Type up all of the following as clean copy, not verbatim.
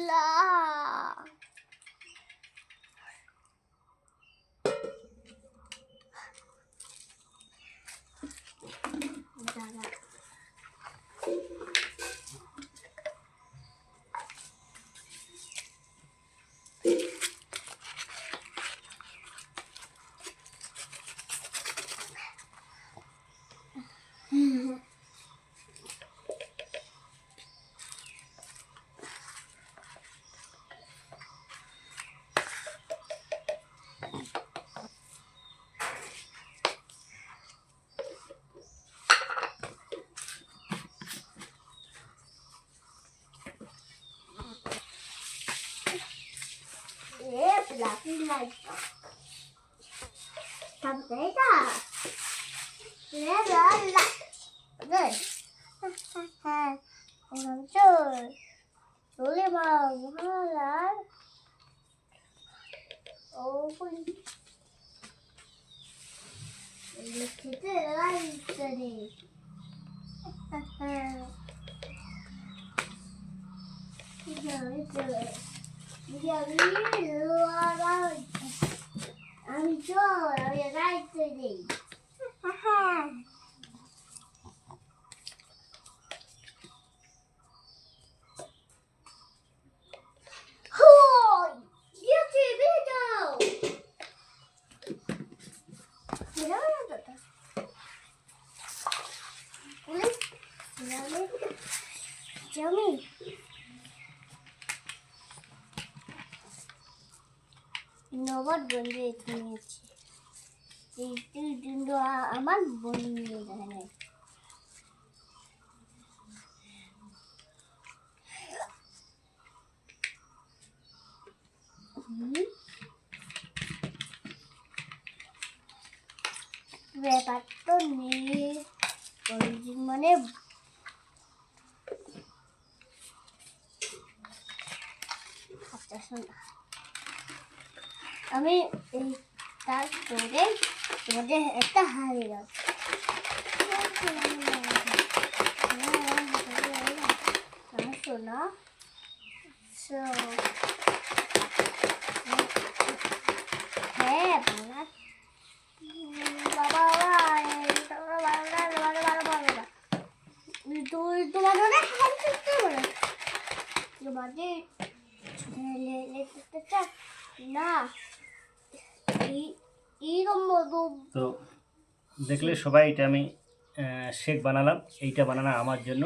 লা দাদা Fluffy like Tampeta. Never like good. I'm sure. Really well. Oh, look at the light today. I'm sure you're right today. Oh, YouTube video. Yummy. Nabad বন্ধু এখানে আছে এই কিন্তু আমার বন্ধু এখানে ব্যাপার তো নেই মানে আচ্ছা শোনা আমি এই তারপরে তোমাদের একটা হারিয়ে গেল শোনা হ্যাঁ বাবা না তো দেখলে সবাই এটা আমি শেক বানালাম। এইটা বানানো আমার জন্য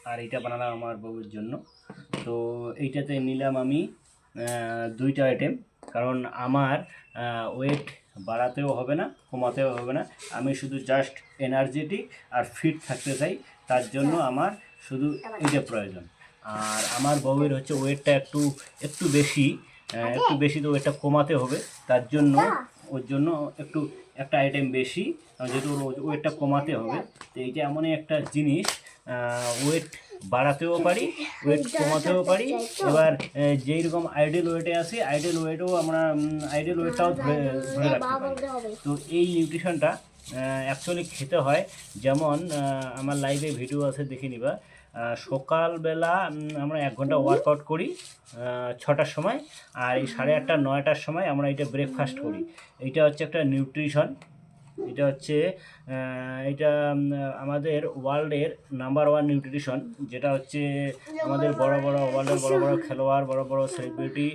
আর এইটা বানালাম আমার বউয়ের জন্য। তো এইটাতে নিলাম আমি দুইটা আইটেম, কারণ আমার ওয়েট বাড়াতেও হবে না কমাতেও হবে না, আমি শুধু জাস্ট এনার্জেটিক আর ফিট থাকতে চাই, তার জন্য আমার শুধু এইটা প্রয়োজন। আর আমার বউয়ের হচ্ছে ওয়েটটা একটু বেশি, তো ওয়েটটা কমাতে হবে, তার জন্য ওর জন্য একটা আইটেম বেশি, যেহেতু ওয়েটটা কমাতে হবে। তো এইটা এমনই একটা জিনিস, ওয়েট বাড়াতেও পারি ওয়েট কমাতেও পারি। এবার যেই রকম আইডিয়াল ওয়েটে আসি আইডিয়াল ওয়েটটাও ধরে রাখতে পারি। তো এই নিউট্রিশনটা অ্যাকচুয়ালি খেতে হয় যেমন আমার লাইভে ভিডিও আছে দেখে নিবা। সকালবেলা আমরা 1 ঘন্টা ওয়ার্কআউট করি 6টার সময়, আর এই 8:30 9টার সময় আমরা এটা ব্রেকফাস্ট করি। এইটা হচ্ছে একটা নিউট্রিশন, এটা হচ্ছে এটা আমাদের ওয়ার্ল্ডের নাম্বার 1 নিউট্রিশন, যেটা হচ্ছে আমাদের ওয়ার্ল্ডের বড় বড় খেলোয়াড়, বড় বড় সেলিব্রিটি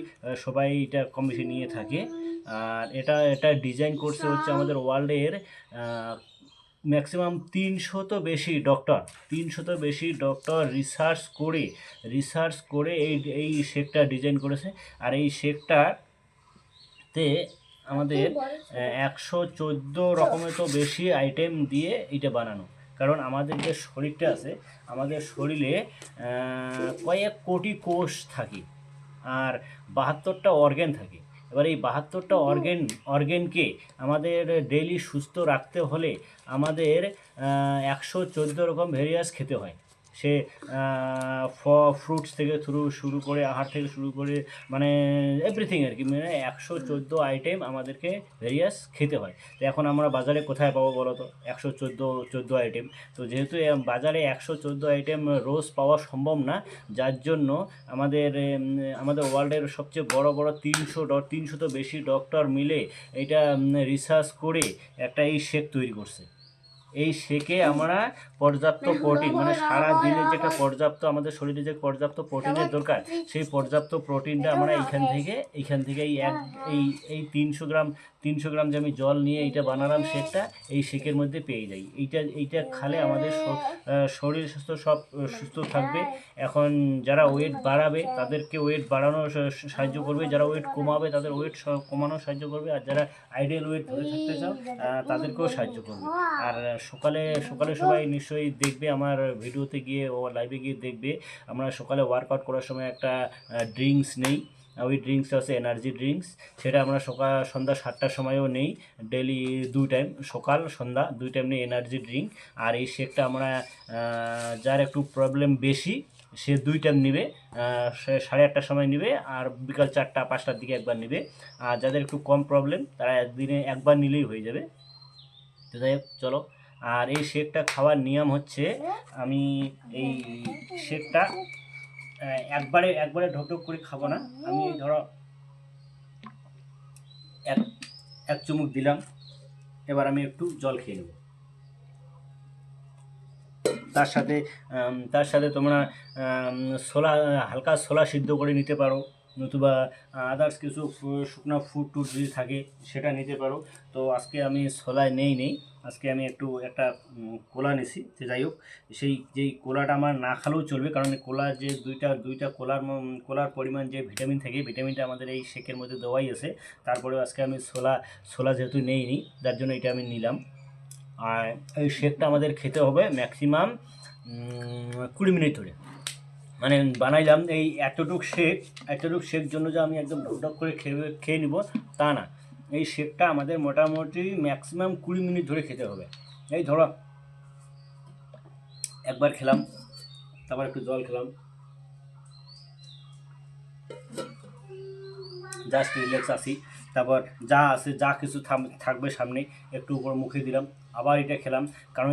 সবাই এটা কম বেশি নিয়ে থাকে। আর এটা ডিজাইন করছে হচ্ছে আমাদের ওয়ার্ল্ডের ম্যাক্সিমাম 300 তো বেশি ডক্টর রিসার্চ করে এই শেকটা ডিজাইন করেছে। আর এই শেকটাতে আমাদের 114 রকমের তো বেশি আইটেম দিয়ে এটা বানানো, কারণ আমাদের যে শরীরটা আছে, আমাদের শরীরে কয়েক কোটি কোষ থাকে আর 72টা অর্গ্যান থাকে। এবার এই 72টা অর্গ্যানকে আমাদের ডেইলি সুস্থ রাখতে হলে আমাদের 114 রকম ভেরিয়াস খেতে হয়। সে ফ্রুটস থেকে শুরু করে আহার থেকে শুরু করে মানে এভরিথিং আর কি, মানে 114 আইটেম আমাদেরকে ভেরিয়াস খেতে হয়। তো এখন আমরা বাজারে কোথায় পাবো বলো তো 114 আইটেম? তো যেহেতু বাজারে 114 আইটেম রোজ পাওয়া সম্ভব না, যার জন্য আমাদের ওয়ার্ল্ডের সবচেয়ে বড় বড় 300 তো বেশি ডক্টর মিলে এটা রিসার্চ করে একটা এই শেক তৈরি করছে। এই শেকে আমরা পর্যাপ্ত প্রোটিন, মানে সারা দিনে যেটা পর্যাপ্ত আমাদের শরীরে যে পর্যাপ্ত প্রোটিনের দরকার, সেই পর্যাপ্ত প্রোটিনটা আমরা এইখান থেকে এই 300 গ্রাম যে আমি জল নিয়ে এইটা বানালাম শেকটা, এই শেকের মধ্যে পেয়ে যাই। এইটা খালে আমাদের শরীর স্বাস্থ্য সব সুস্থ থাকবে। এখন যারা ওয়েট বাড়াবে তাদেরকে ওয়েট বাড়ানো সাহায্য করবে, যারা ওয়েট কমাবে তাদের ওয়েট কমানো সাহায্য করবে, আর যারা আইডিয়াল ওয়েট ধরে থাকতে চাও তাদেরকেও সাহায্য করবে। আর সকালে সবাই নিশ্চয়ই দেখবে আমার ভিডিওতে গিয়ে ও লাইভে গিয়ে দেখবে, আমরা সকালে ওয়ার্কআউট করার সময় একটা ড্রিঙ্কস নেই, ওই ড্রিঙ্কসটা হচ্ছে এনার্জি ড্রিঙ্কস। সেটা আমরা সন্ধ্যা 7টার সময়ও নেই, ডেলি 2 টাইম, সকাল সন্ধ্যা 2 টাইম নেই এনার্জি ড্রিঙ্ক। আর এই শেকটা আমরা যার একটু প্রবলেম বেশি সে 2 টাইম নেবে, সে 8:30টার সময় নেবে, আর বিকাল 4টা-5টার দিকে একবার নেবে। আর যাদের একটু কম প্রবলেম তারা একদিনে একবার নিলেই হয়ে যাবে। তো যাই হোক চলো, আর এই শেকটা খাওয়ার নিয়ম হচ্ছে, আমি এই শেকটা একবারে ঢোক করে খাবো না। আমি ধরো এক চুমুক দিলাম, এবার আমি একটু জল খেয়ে নেব। তার সাথে তোমরা হালকা ছোলা সিদ্ধ করে নিতে পারো, নতুবা আদার্স কিছু শুকনো ফুড যদি থাকে সেটা নিতে পারো। তো আজকে আমি ছোলায় নেই, আজকে আমি একটা কোলা নিছি। তো যাই হোক, যেই কোলাটা আমার না খালেও চলবে, কারণ কোলার যে দুইটা কোলার পরিমাণ যে ভিটামিন থাকে, ভিটামিনটা আমাদের এই শেকের মধ্যে দেওয়াই আছে। তারপরেও আজকে আমি ছোলা যেহেতু নেইনি, যার জন্য এটা আমি নিলাম। আর এই শেকটা আমাদের খেতে হবে ম্যাক্সিমাম 20 মিনিট ধরে। মানে বানাইলাম এই এতটুক শেক জন্য যে আমি একদম ঢক করে খেয়ে নিব তা না, এই শেকটা আমাদের মোটামুটি ম্যাক্সিমাম 20 মিনিট ধরে খেতে হবে। এই ধরো একবার খেলাম, তারপর একটু জল খেলাম, জাস্ট রিল্যাক্স আসি, তারপর যা কিছু থাকবে সামনে একটু উপর মুখে দিলাম, আবার এটা খেলাম। কারণ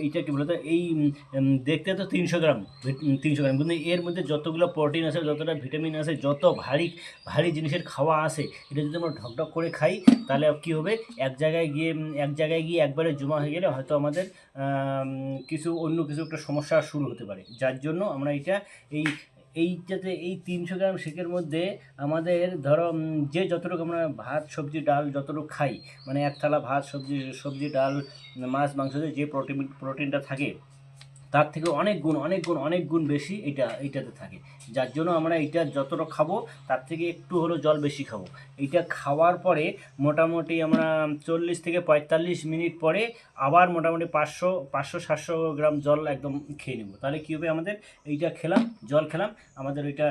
এইটা কী বলতো, এই দেখতে তো 300 গ্রাম কিন্তু এর মধ্যে যতগুলো প্রোটিন আছে, যতটা ভিটামিন আছে, যত ভারী জিনিসের খাওয়া আছে, এটা যদি আমরা ঢকঢক করে খাই তাহলে কী হবে, এক জায়গায় গিয়ে একবারে জমা হয়ে গেলে হয়তো আমাদের অন্য কিছু একটা সমস্যা শুরু হতে পারে। যার জন্য আমরা এইটাতে এই 300 গ্রাম শেকের মধ্যে আমাদের ধরো যে যতটুকু আমরা ভাত সবজি ডাল যতটুকু খাই, মানে এক থালা ভাত সবজি ডাল মাছ মাংসতে যে প্রোটিনটা থাকে তার থেকে অনেক গুণ বেশি এইটাতে থাকে। যার জন্য আমরা এইটা যতটা খাবো তার থেকে একটু হলেও জল বেশি খাবো। এইটা খাওয়ার পরে মোটামুটি আমরা 40 থেকে 45 মিনিট পরে আবার মোটামুটি 500-700 গ্রাম জল একদম খেয়ে নেব। তাহলে কী হবে, আমাদের জল খেলাম, আমাদের ওইটা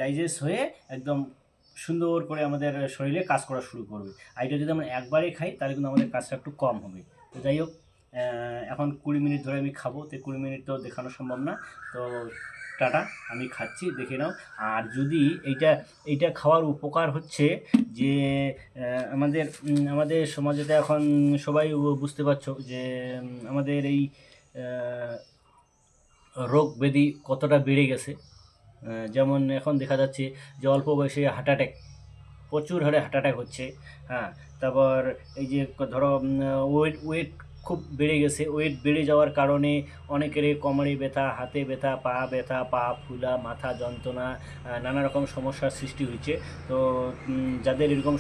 ডাইজেস্ট হয়ে একদম সুন্দর করে আমাদের শরীরে কাজ করা শুরু করবে। আর এটা যদি আমরা একবারে খাই তাহলে কিন্তু আমাদের কাজটা একটু কম হবে। তো যাই হোক, এখন 20 মিনিট ধরে আমি খাবো, তো 20 মিনিট তো দেখানো সম্ভব না। তো টাটা, আমি খাচ্ছি, দেখে নাও। আর যদি এইটা খাওয়ার উপকার হচ্ছে যে আমাদের সমাজেতে এখন সবাই বুঝতে পারছো যে আমাদের এই রোগ ব্যাধি কতটা বেড়ে গেছে। যেমন এখন দেখা যাচ্ছে যে অল্প বয়সে প্রচুর হারে হার্ট অ্যাটাক হচ্ছে। হ্যাঁ, তারপর এই যে ধরো ওয়েট খুব বেড়ে গেছে, ওয়েট বেড়ে যাওয়ার কারণে অনেকেরই কোমরে ব্যথা, হাতে ব্যথা, পা ফুলা, মাথা যন্ত্রণা, নানা রকম সমস্যার সৃষ্টি হয়েছে। তো যাদের এরকম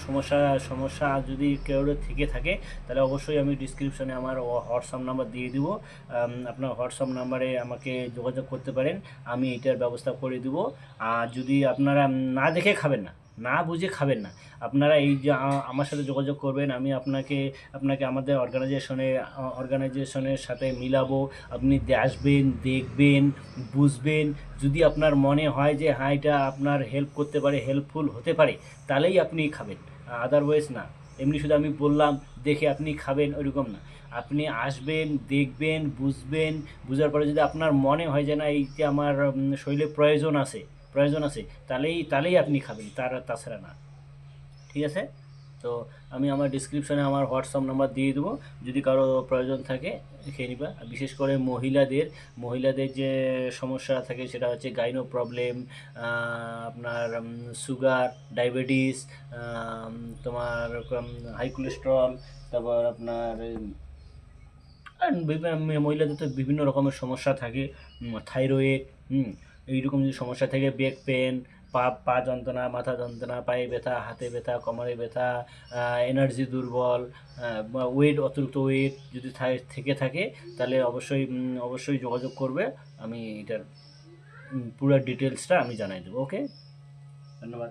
সমস্যা যদি কেউ থেকে থাকে তাহলে অবশ্যই আমি ডিসক্রিপশনে আমার হোয়াটসঅ্যাপ নাম্বার দিয়ে দিব। আপনার হোয়াটসঅ্যাপ নাম্বারে আমাকে যোগাযোগ করতে পারেন, আমি এটার ব্যবস্থা করে দিব। আর যদি আপনারা না দেখে খাবেন না বুঝে খাবেন না, আপনারা এই যে আমার সাথে যোগাযোগ করবেন, আমি আপনাকে আমাদের অর্গানাইজেশনের সাথে মিলাবো। আপনি আসবেন, দেখবেন, বুঝবেন। যদি আপনার মনে হয় যে হ্যাঁ এটা আপনার হেল্পফুল হতে পারে তাহলেই আপনি খাবেন, আদারওয়াইজ না। এমনি শুধু আমি বললাম দেখে আপনি খাবেন ওইরকম না। আপনি আসবেন, দেখবেন, বুঝবেন, বুঝার পরে যদি আপনার মনে হয় যে না এইটা আমার শরীরে প্রয়োজন আছে, তাহলেই আপনি খাবেন, তাছাড়া না। ঠিক আছে? তো আমি আমার ডিসক্রিপশনে আমার হোয়াটসঅ্যাপ নাম্বার দিয়ে দেবো, যদি কারো প্রয়োজন থাকে খেয়ে নিবা। আর বিশেষ করে মহিলাদের যে সমস্যা থাকে সেটা হচ্ছে গাইনো প্রবলেম, আপনার সুগার, ডায়াবেটিস, তোমার হাই কোলেস্টেরল, তারপর আপনার মহিলাদের তো বিভিন্ন রকমের সমস্যা থাকে, থাইরয়েড, এইরকম যদি সমস্যা থাকে, ব্যাক পেন, পা যন্ত্রণা, মাথা যন্ত্রণা, পায়ে ব্যথা, হাতে ব্যথা, কোমরে ব্যথা, এনার্জি দুর্বল, অতিরিক্ত ওয়েট যদি থেকে থাকে, তাহলে অবশ্যই যোগাযোগ করবে। আমি এটার পুরো ডিটেলসটা আমি জানাই দেবো। ওকে, ধন্যবাদ।